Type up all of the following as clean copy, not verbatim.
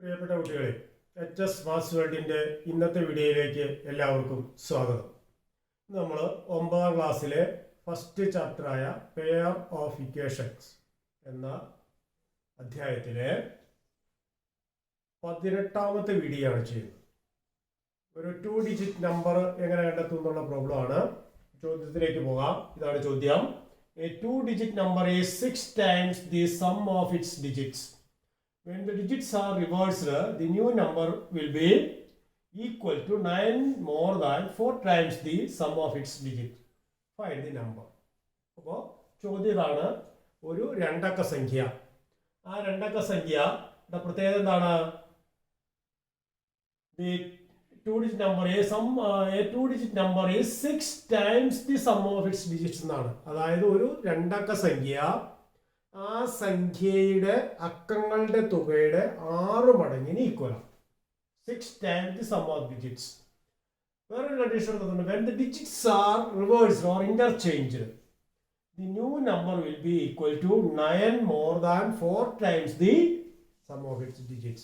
പ്രിയപ്പെട്ട കുട്ടികളെ, HS maths വേൾഡിൻ്റെ ഇന്നത്തെ വീഡിയോയിലേക്ക് എല്ലാവർക്കും സ്വാഗതം. നമ്മൾ 9ാം ക്ലാസ്സിലെ ഫസ്റ്റ് ചാപ്റ്ററായ പെയർ ഓഫ് ഇക്വേഷൻസ് എന്ന അധ്യായത്തിലെ 18ാമത്തെ വീഡിയോ ആണ് ചെയ്യുന്നത്. ഒരു 2 ഡിജിറ്റ് നമ്പർ എങ്ങനെ കണ്ടെത്തും എന്നുള്ള പ്രോബ്ലമാണ്. ചോദ്യത്തിലേക്ക് പോകാം. ഇതാണ് ചോദ്യം. A 2 digit number is 6 times the sum of its digits. When the digits are reversed, the new number will be equal to 9 more than 4 times the sum of its digit. Find the number. അപ്പോൾ ചോദ്യം ഇതാണ്. ഒരു രണ്ടക്ക സംഖ്യ. ആ രണ്ടക്ക സംഖ്യയുടെ പ്രത്യേകത എന്താണ്? The 2-digit number a 2-digit number is 6 times the sum of its digits എന്നാണ്. അതായത് ഒരു രണ്ടക്ക സംഖ്യ ആ സംഖ്യയുടെ അക്കങ്ങളുടെ തുകയുടെ 6 മടങ്ങിന് ഈക്വലാണ്. 6 times the sum of digits. വേറൊരു കണ്ടീഷൻ തന്നിട്ടുണ്ട്. When the digits are reversed or interchanged, the new number will be equal to 9 more than 4 times the sum of its digits.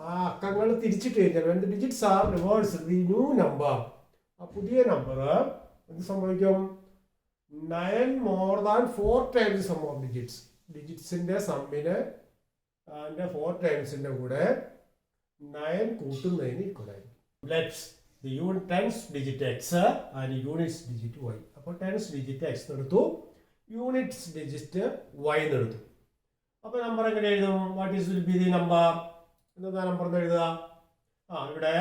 ആ അക്കങ്ങൾ തിരിച്ചിട്ട് കഴിഞ്ഞാൽ when the digits are reversed, the new number, ആ പുതിയ number എന്ത് സംഭവിക്കും? 9 more than 4 times the sum of digits. ഡിജിറ്റ്സിന്റെ സമ്മിന് 4 ടൈംസിന്റെ കൂടെ 9 കൂട്ടുന്നതിന് ഈക്വൽ ആയിരിക്കും. Let's the unit tens digit X and units digit Y. അപ്പോൾ ടെൻസ് ഡിജിറ്റ് എക്സ് എടുത്തു, യൂണിറ്റ്സ് ഡിജിറ്റ് വൈ എടുത്തു. അപ്പോൾ നമ്പർ എങ്ങനെ എഴുതും? What is will be the number? എന്താ നമ്പർ എന്ന് എഴുതുക? ഇവിടെ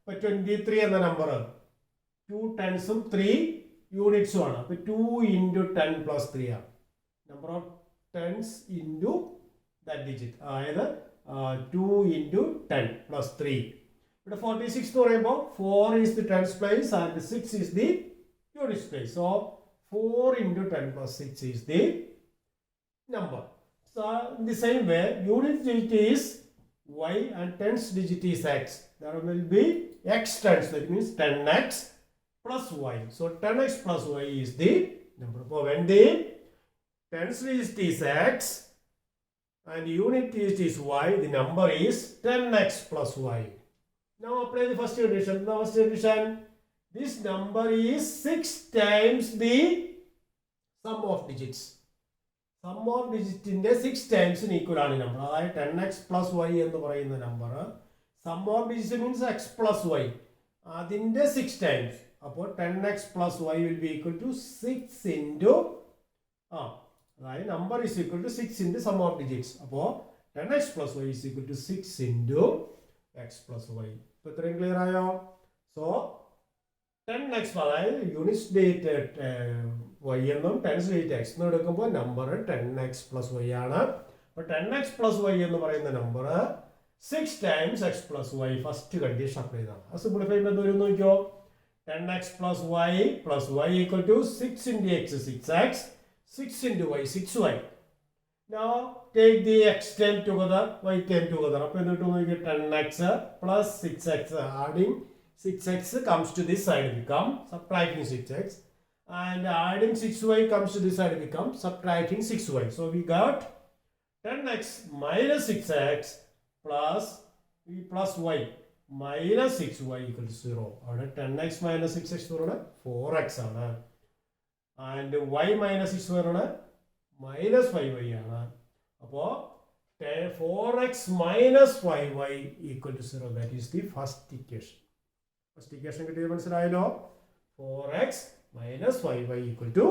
23 എന്ന നമ്പർ 2 ടെൻസും 3 യൂണിറ്റ്സും ആണ്. അപ്പോൾ 2 × 10 + 3 ആണ്. Number of tens into that digit, അതായത് 2 × 10 + 3. ഇവിടെ 46 എന്ന് പറയുമ്പോൾ 4 is the tens place and 6 is the units place. So 4 × 10 + 6 is the number. So in the same way, unit digit is y and tens digit is x. There will be x tens, that means 10x plus y. So 10x plus y is the number. So when the tens digit is x and unit digit is y, the number is 10x plus y. Now apply the first condition. The first condition, this number is 6 times the sum of digits. Sum of digits in the 6 times in equal ആണ് number. അതായത് 10x plus y എന്ന് പറയുന്ന number sum of digits means x plus y. അതിന്റെ 6 times. അപ്പോൾ 10x plus y will be equal to 6 into അതായത് number is equal to 6 into sum of digits. അപ്പോൾ 10x plus y is equal to 6 into x plus y. ഇപ്പോൾ ഇത്രയും clear ആയോ? So 10x അതായത് units date y എന്നും tense date x എന്നും എടുക്കുമ്പോൾ number 10x plus y ആണ്. അപ്പോൾ 10x plus y എന്ന് പറയുന്ന number 6 times x plus y first condition apply ചെയ്താണ്. അത് സിംപ്ലിഫൈ ചെയ്യുമ്പോൾ എന്ത് വരും നോക്കിയോ? 10x plus y equal to 6 into x 6x, 6 into y 6y. Now take the x term together, y term together. അപ്പോൾ എന്നിട്ട് നോക്കിയോ 10x plus 6x, adding 6x comes to this side become subtracting 6x, and adding 6y comes to this side become subtracting 6y. So we got 10x minus 6x plus y minus 6y equal to 0. അവിടെ 10x minus 6x എന്ന് പറയുന്നത് 4x ആണ്. And y minus 6 പറയുന്നത് minus 5y ആണ്. അപ്പോൾ 4x minus 5y equal to 0. That is the first equation. First equation കിട്ടിയത് മനസ്സിലായല്ലോ? 4x minus 5y equal to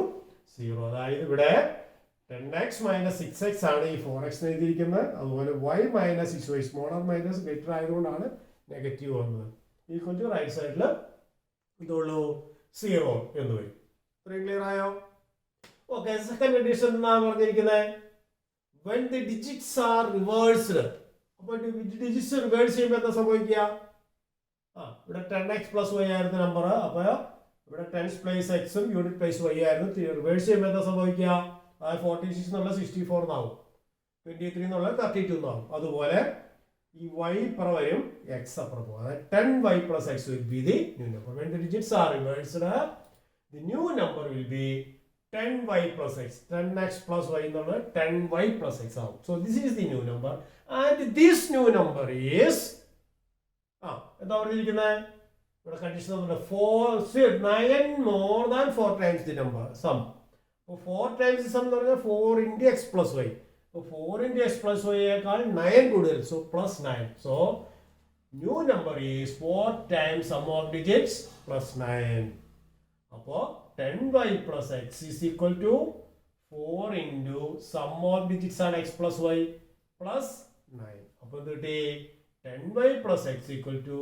0. അതായത് ഇവിടെ 10x minus 6x ആണ് ഈ 4x എഴുതിയിരിക്കുന്നത്. അതുപോലെ y minus 6y smaller minus greater ആയതുകൊണ്ടാണ് നെഗറ്റീവ് വന്നത്. ഈക്വൽ ടു റൈറ്റ് സൈഡിൽ ഇതുള്ളൂ 0 എന്ന് വരും. ഇത്രയും ക്ലിയർ ആയോ? ഓക്കെ, സെക്കൻഡ് കണ്ടീഷൻ എന്നാണ് പറഞ്ഞിരിക്കുന്നത്. when the digits are reversed. അപ്പോൾ ഡിജിറ്റ്സ് റിവേഴ്സ് ചെയ്യുമ്പോൾ എന്താ സംഭവിക്കുക? ഇവിടെ 10x plus y ആയിരുന്നു നമ്പർ. അപ്പോൾ ഇവിടെ ടെൻസ് പ്ലേസ് എക്സും യൂണിറ്റ് പ്ലേസ് y ആയിരുന്നു. റിവേഴ്സ് ചെയ്യുമ്പോൾ എന്താ സംഭവിക്കുക? 46 എന്നുള്ള 64 എന്നാവും, 23 എന്നുള്ള 32 എന്നാവും. അതുപോലെ ഈ y ഇപ്പുറം വരും, x അപ്പുറം പോകും. അതായത് 10y plus x will be the new number. When the digits are reversed, the new number will be 10y plus x. 10x plus y എന്നുള്ളത് 10y plus x ആവും. So this is the new number and this new number is എന്താ പറഞ്ഞിരിക്കുന്നത് ഇവിടെ condition തന്നിട്ടുണ്ട് 9 more than 4 times the number sum. അപ്പോൾ 4 times the sum എന്ന് പറഞ്ഞാൽ 4 into x plus y. അപ്പോൾ 4 into x plus y യേക്കാൾ 9 കൂടുതൽ, so plus 9. So new number is 4 times sum of digits plus 9. അപ്പോൾ 10y plus x is equal to 4 into sum of digits ആണ് x plus y plus 9. അപ്പോൾ ഇത് കിട്ടി 10y plus x equal to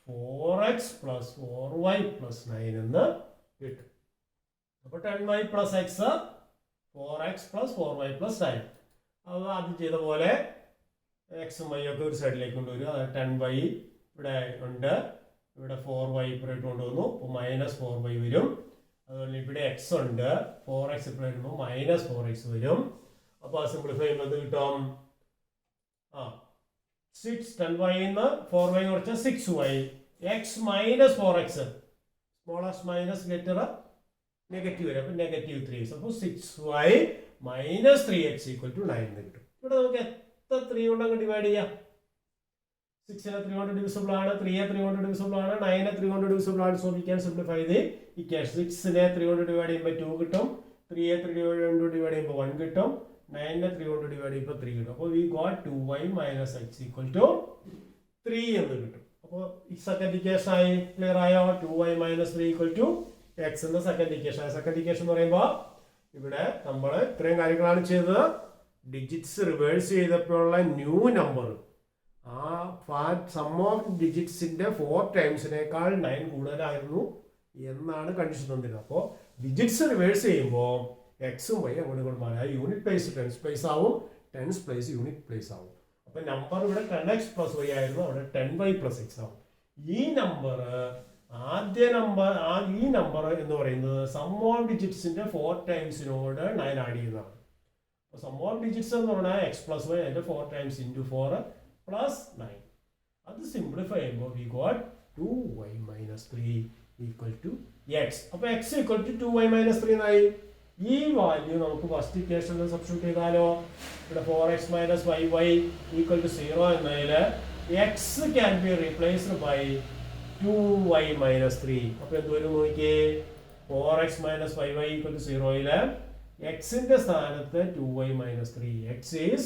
4x plus 4y plus 9 എന്ന് കിട്ടും. അപ്പോൾ 10y plus x 4x plus 4y plus 9. അത് ആദ്യം ചെയ്ത പോലെ എക്സും വൈ ഒക്കെ ഒരു സൈഡിലേക്ക് കൊണ്ടുവരും. അത് 10y ഇവിടെ ഉണ്ട്, ഇവിടെ 4y ഇപ്പുറമായിട്ട് കൊണ്ടുവന്നു, അപ്പോൾ -4y വരും. അതുപോലെ ഇവിടെ എക്സ് ഉണ്ട്, 4x ഇപ്പോൾ വരുമ്പോൾ -4x വരും. അപ്പോൾ അത് സിംപ്ലിഫൈ ചെയ്യുമ്പോൾ എന്ത് കിട്ടും? 10y നിന്ന് 4y കുറച്ച് 6y, x - 4x, smallest minus letter negative വരും, അപ്പോൾ -3. അപ്പോൾ 6y - 3x = 9 എന്ന് കിട്ടും. ഇവിടെ നമുക്ക് എത്ര 3 കൊണ്ട് അങ്ങ് ഡിവൈഡ് ചെയ്യാം? 6നെ 3 കൊണ്ട് ഡിവിസിബിൾ ആണ്, 3യെ 3 കൊണ്ട് ഡിവിസിബിൾ ആണ്, 9നെ 3 കൊണ്ട് ഡിവിസിബിൾ ആണ്. So we can simplify the equation. 6നെ 3 കൊണ്ട് ഡിവൈഡ് ചെയ്യുമ്പോൾ 2 കിട്ടും, 3യെ 3 കൊണ്ട് ഡിവൈഡ് ചെയ്യുമ്പോൾ 1 കിട്ടും, 9നെ 3 കൊണ്ട് ഡിവൈഡ് ചെയ്യുമ്പോൾ 3 കിട്ടും. അപ്പോൾ വി ഗോട്ട് 2y - x = 3 എന്ന് കിട്ടും. അപ്പോൾ ഈ സെക്കൻഡ് ഇക്വേഷൻ ആയി, ക്ലിയർ ആയോ? 2y - 3 = x എന്ന സെക്കൻഡ് ഇക്വേഷൻ. സെക്കൻഡ് ഇക്വേഷൻ എന്ന് പറയുമ്പോൾ ഇവിടെ നമ്മൾ ഇത്രയും കാര്യങ്ങളാണ് ചെയ്തത്. ഡിജിറ്റ്സ് റിവേഴ്സ് ചെയ്തപ്പോഴുള്ള ന്യൂ നമ്പർ സം ഓഫ് ഡിജിറ്റ്സിന്റെ 4 ടൈംസിനേക്കാൾ 9 കൂടുതലായിരുന്നു എന്നാണ് കണ്ടീഷൻ തന്നിരുന്നത്. അപ്പോൾ ഡിജിറ്റ്സ് റിവേഴ്സ് ചെയ്യുമ്പോൾ എക്സും വൈ അങ്ങോട്ട് ഇങ്ങോട്ട് മാറി. യൂണിറ്റ് പ്ലേസ് ടെൻസ് പ്ലേസ് ആവും, ടെൻസ് പ്ലേസ് യൂണിറ്റ് പ്ലേസ് ആവും. അപ്പൊ നമ്പർ ഇവിടെ 10x + y ആയിരുന്നു, അവിടെ 10y + x ആവും. ഈ നമ്പർ ഈ നമ്പർ എന്ന് പറയുന്നത് സം ഓഫ് ഡിജിറ്റ്സിന്റെ 4 ടൈംസിനോട് 9 ആഡ് ചെയ്യുന്നതാണ്. അപ്പോൾ സം ഓഫ് ഡിജിറ്റ്സ് എന്ന് പറഞ്ഞാൽ x + y അതിന്റെ 4 ടൈംസ് × 4 + 9. അത് സിംപ്ലിഫൈ ചെയ്യുമ്പോൾ വി ഗോട്ട് 2y - 3 = x. അപ്പോൾ x = 2y - 3 എന്നായി. ഈ വാല്യൂ നമുക്ക് ഫസ്റ്റ് ഇക്വേഷനിൽ സബ്സ്റ്റിറ്റ്യൂട്ട് ചെയ്താലോ? ഇവിടെ 4x - yy = 0 എന്നതിൽ x can be replaced by 2y - 3. അപ്പോൾ എന്ത് വരും നോക്കിയേ? 4x - yy = 0യിൽ എക്സിന്റെ സ്ഥാനത്ത് 2y - 3, x is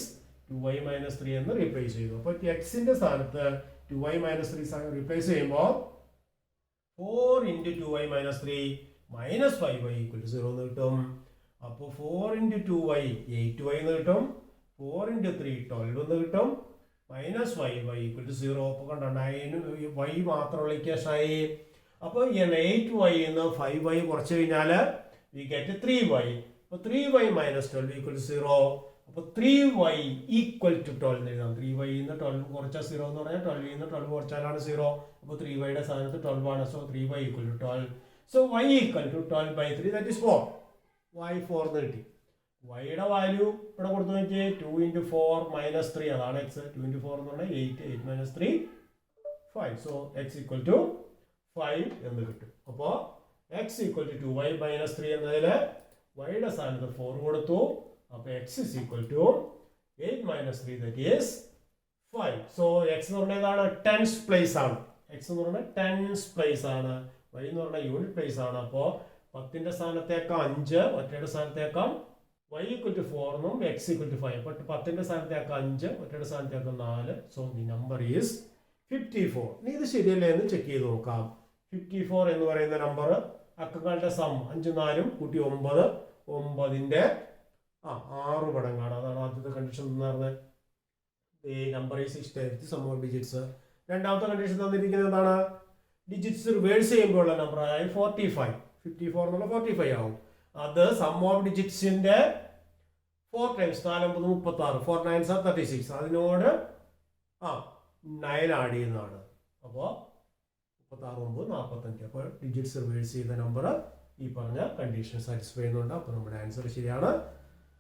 2y - 3 എന്ന് റീപ്ലേസ് ചെയ്തു. അപ്പോൾ എക്സിന്റെ സ്ഥാനത്ത് 2y - 3 റീപ്ലേസ് ചെയ്യുമ്പോൾ 4 × 2y - 3 - 5y = 0 എന്ന് കിട്ടും. അപ്പോൾ 4 × 2y 8y എന്ന് കിട്ടും, 4 × 3 12 എന്ന് കിട്ടും, -5y = 0. അപ്പോൾ കണ്ടോ 9y മാത്രമുള്ള ഇക്വേഷൻ ആയി. അപ്പോൾ 8y എന്ന് 5y കുറച്ച് കഴിഞ്ഞാൽ വി ഗെറ്റ് 3y. അപ്പോൾ 3y - 12 = 0. അപ്പോൾ 3y = 12 എന്ന് എഴുതാം. 3y നിന്ന് 12 കുറച്ചാൽ 0 എന്ന് പറഞ്ഞാൽ 12 നിന്ന് 12 കുറച്ചാലാണ് 0. അപ്പോൾ 3yയുടെ സ്ഥാനത്ത് 12 ആണ്. So 3y = 12. So y = 12/3, that is 4. y 4 എന്ന് കിട്ടി. വൈയുടെ വാല്യൂ ഇവിടെ കൊടുത്തു നോക്കിയേ, 2 × 4 - 3, അതാണ് x. 2 × 4 എന്ന് പറഞ്ഞാൽ 8, 8 - 3 5. സോ x = 5 എന്ന് കിട്ടും. അപ്പോൾ x = 2y - 3 എന്നതിൽ വൈയുടെ സ്ഥാനത്ത് 4 കൊടുത്തു. അപ്പോൾ x = 8 - 3, that is 5. So x എന്ന് പറഞ്ഞാൽ ഏതാണ്? ടെൻസ് പ്ലേസ് ആണ്. x എന്ന് പറഞ്ഞാൽ ടെൻസ് പ്ലേസ് ആണ്, y എന്ന് പറഞ്ഞാൽ യൂണിറ്റ് പ്ലേസ് ആണ്. അപ്പോൾ 10ന്റെ സ്ഥാനത്തേക്കാം 5, ഒറ്റയുടെ സ്ഥാനത്തേക്കാം y = 4 എന്നും x = 5. അപ്പോൾ 10ന്റെ സ്ഥാനത്തേക്കാം 5, ഒറ്റയുടെ സ്ഥാനത്തേക്കാം 4. So the number is 54. നീ ഇത് ശരിയല്ലേ എന്ന് ചെക്ക് ചെയ്ത് നോക്കാം. 54 എന്ന് പറയുന്ന നമ്പർ അക്കങ്ങളുടെ സം 5 4 കൂട്ടി 9, 9ന്റെ 6 മടങ്ങാണ്. അതാണ് ആദ്യത്തെ കണ്ടീഷൻ എന്ന് പറഞ്ഞത്. ഈ number is 6 times the sum of digits. രണ്ടാമത്തെ കണ്ടീഷൻ തന്നിരിക്കുന്നത് എന്താണ്? ഡിജിറ്റ്സ് റിവേഴ്സ് ചെയ്യുമ്പോഴുള്ള നമ്പർ, അതായത് 45. 54 എന്നുള്ള 45 ആവും. അത് സം ഓഫ് ഡിജിറ്റ്സിന്റെ 4 ടൈംസ് 4 9 36, 4 9s are 36. അതിനോട് 9 ആഡ് ചെയ്യുന്നതാണ്. അപ്പോൾ 36 9 45. അപ്പോൾ ഡിജിറ്റ്സ് റിവേഴ്സ് ചെയ്ത നമ്പർ ഈ പറഞ്ഞ കണ്ടീഷൻ സാറ്റിസ്ഫൈ ചെയ്യുന്നുണ്ട്. അപ്പോൾ നമ്മുടെ ആൻസർ ശരിയാണ്.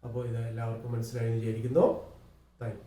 അപ്പോൾ ഇത് എല്ലാവർക്കും മനസ്സിലായി എന്ന് വിചാരിക്കുന്നു. Thank you.